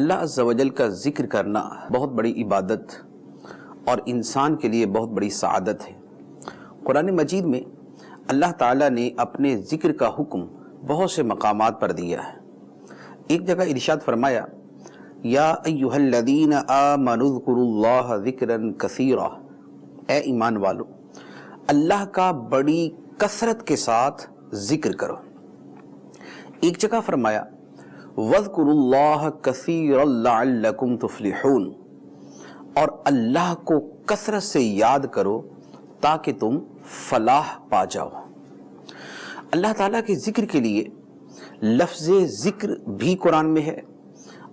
اللہ عز و جل کا ذکر کرنا بہت بڑی عبادت اور انسان کے لیے بہت بڑی سعادت ہے۔ قرآن مجید میں اللہ تعالیٰ نے اپنے ذکر کا حکم بہت سے مقامات پر دیا ہے۔ ایک جگہ ارشاد فرمایا، یا ایھا الذین آمنوا اذکروا اللہ ذکرا کثیرا، اے ایمان والو اللہ کا بڑی کثرت کے ساتھ ذکر کرو۔ ایک جگہ فرمایا، وَاذْكُرُوا اللَّهَ كَثِيرًا لَعَلَّكُمْ تُفْلِحُونَ، اور اللہ کو کثرت سے یاد کرو تاکہ تم فلاح پا جاؤ۔ اللہ تعالیٰ کے ذکر کے لیے لفظ ذکر بھی قرآن میں ہے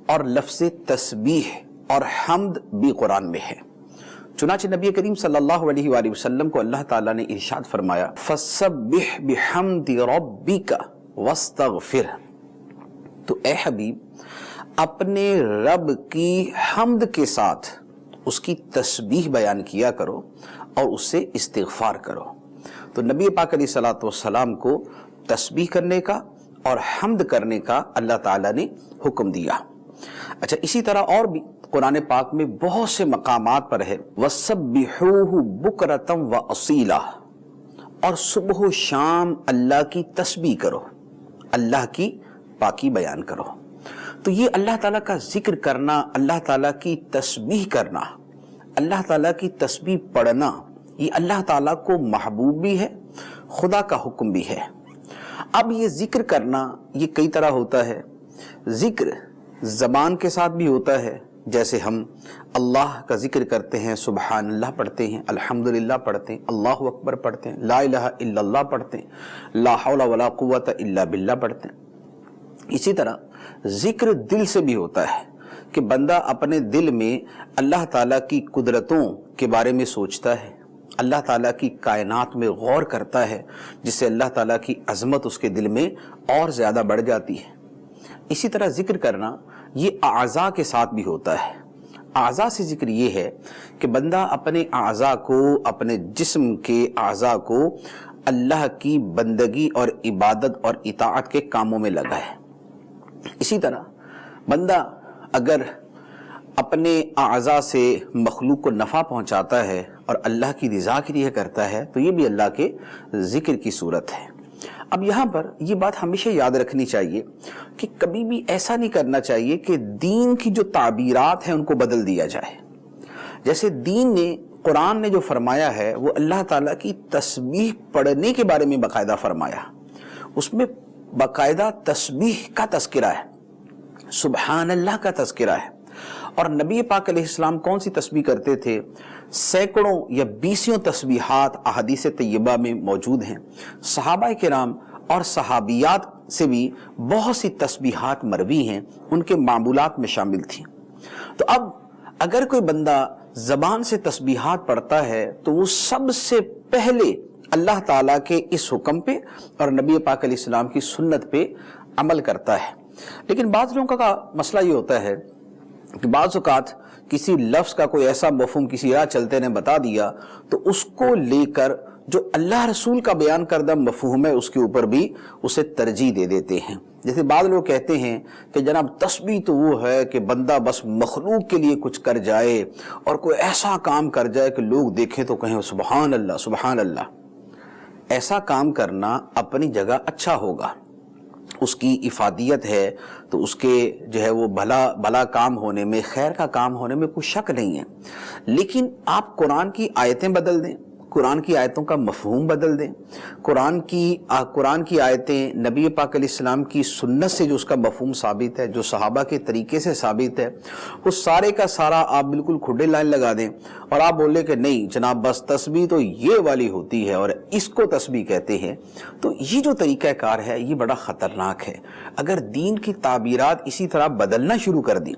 اور لفظ تسبیح اور حمد بھی قرآن میں ہے۔ چنانچہ نبی کریم صلی اللہ علیہ وآلہ وسلم کو اللہ تعالیٰ نے ارشاد فرمایا، فَسَبِّحْ بِحَمْدِ رَبِّكَ وَاسْتَغْفِرْ، تو اے حبیب اپنے رب کی حمد کے ساتھ اس کی تسبیح بیان کیا کرو اور اس سے استغفار کرو۔ تو نبی پاک علیہ الصلوۃ والسلام کو تسبیح کرنے کا اور حمد کرنے کا اللہ تعالیٰ نے حکم دیا۔ اچھا، اسی طرح اور بھی قرآن پاک میں بہت سے مقامات پر ہے، وَسَبِّحُوهُ بُكْرَةً وَأَصِيلًا، اور صبح و شام اللہ کی تسبیح کرو، اللہ کی پاکی بیان کرو۔ تو یہ اللہ تعالیٰ کا ذکر کرنا، اللہ تعالیٰ کی تسبیح کرنا، اللہ تعالیٰ کی تسبیح پڑھنا، یہ اللہ تعالیٰ کو محبوب بھی ہے، خدا کا حکم بھی ہے۔ اب یہ ذکر کرنا یہ کئی طرح ہوتا ہے۔ ذکر زبان کے ساتھ بھی ہوتا ہے، جیسے ہم اللہ کا ذکر کرتے ہیں، سبحان اللہ پڑھتے ہیں، الحمدللہ پڑھتے ہیں، اللہ اکبر پڑھتے ہیں، لا الہ الا اللہ پڑھتے ہیں، لا حول ولا قوت الا باللہ پڑھتے ہیں۔ اسی طرح ذکر دل سے بھی ہوتا ہے کہ بندہ اپنے دل میں اللہ تعالیٰ کی قدرتوں کے بارے میں سوچتا ہے، اللہ تعالیٰ کی کائنات میں غور کرتا ہے، جس سے اللہ تعالیٰ کی عظمت اس کے دل میں اور زیادہ بڑھ جاتی ہے۔ اسی طرح ذکر کرنا یہ اعضاء کے ساتھ بھی ہوتا ہے۔ اعضاء سے ذکر یہ ہے کہ بندہ اپنے اعضاء کو، اپنے جسم کے اعضاء کو اللہ کی بندگی اور عبادت اور اطاعت کے کاموں میں لگائے۔ اسی طرح بندہ اگر اپنے اعضاء سے مخلوق کو نفع پہنچاتا ہے اور اللہ کی رضا کے لیے کرتا ہے تو یہ بھی اللہ کے ذکر کی صورت ہے۔ اب یہاں پر یہ بات ہمیشہ یاد رکھنی چاہیے کہ کبھی بھی ایسا نہیں کرنا چاہیے کہ دین کی جو تعبیرات ہیں ان کو بدل دیا جائے۔ جیسے دین نے، قرآن نے جو فرمایا ہے وہ اللہ تعالیٰ کی تسبیح پڑھنے کے بارے میں باقاعدہ فرمایا، اس میں باقاعدہ تسبیح کا تذکرہ ہے، سبحان اللہ کا تذکرہ ہے۔ اور نبی پاک علیہ السلام کون سی تسبیح کرتے تھے؟ سینکڑوں یا بیسیوں تسبیحات احادیث طیبہ میں موجود ہیں۔ صحابہ کرام اور صحابیات سے بھی بہت سی تسبیحات مروی ہیں، ان کے معمولات میں شامل تھیں۔ تو اب اگر کوئی بندہ زبان سے تسبیحات پڑھتا ہے تو وہ سب سے پہلے اللہ تعالیٰ کے اس حکم پہ اور نبی پاک علیہ السلام کی سنت پہ عمل کرتا ہے۔ لیکن بعض لوگوں کا مسئلہ یہ ہوتا ہے کہ بعض اوقات کسی لفظ کا کوئی ایسا مفہوم کسی راہ چلتے نے بتا دیا تو اس کو لے کر جو اللہ رسول کا بیان کردہ مفہوم ہے اس کے اوپر بھی اسے ترجیح دے دیتے ہیں۔ جیسے بعض لوگ کہتے ہیں کہ جناب تسبیح تو وہ ہے کہ بندہ بس مخلوق کے لیے کچھ کر جائے اور کوئی ایسا کام کر جائے کہ لوگ دیکھیں تو کہیں سبحان اللہ سبحان اللہ۔ ایسا کام کرنا اپنی جگہ اچھا ہوگا، اس کی افادیت ہے تو اس کے جو ہے وہ بھلا کام ہونے میں، خیر کا کام ہونے میں کوئی شک نہیں ہے۔ لیکن آپ قرآن کی آیتیں بدل دیں، قرآن کی آیتوں کا مفہوم بدل دیں، قرآن کی آیتیں نبی پاک علیہ السلام کی سنت سے جو اس کا مفہوم ثابت ہے، جو صحابہ کے طریقے سے ثابت ہے، وہ سارے کا سارا آپ بالکل کھڈے لائن لگا دیں اور آپ بولے کہ نہیں جناب بس تسبیح تو یہ والی ہوتی ہے اور اس کو تسبیح کہتے ہیں، تو یہ جو طریقہ کار ہے یہ بڑا خطرناک ہے۔ اگر دین کی تعبیرات اسی طرح بدلنا شروع کر دیں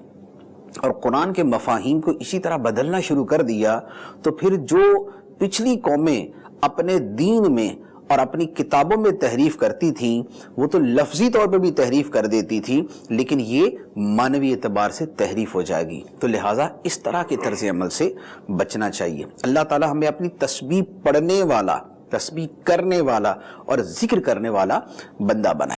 اور قرآن کے مفاہیم کو اسی طرح بدلنا شروع کر دیا تو پھر جو پچھلی قومیں اپنے دین میں اور اپنی کتابوں میں تحریف کرتی تھیں وہ تو لفظی طور پہ بھی تحریف کر دیتی تھی، لیکن یہ معنوی اعتبار سے تحریف ہو جائے گی۔ تو لہٰذا اس طرح کے طرز عمل سے بچنا چاہیے۔ اللہ تعالی ہمیں اپنی تسبیح پڑھنے والا، تسبیح کرنے والا اور ذکر کرنے والا بندہ بنائے۔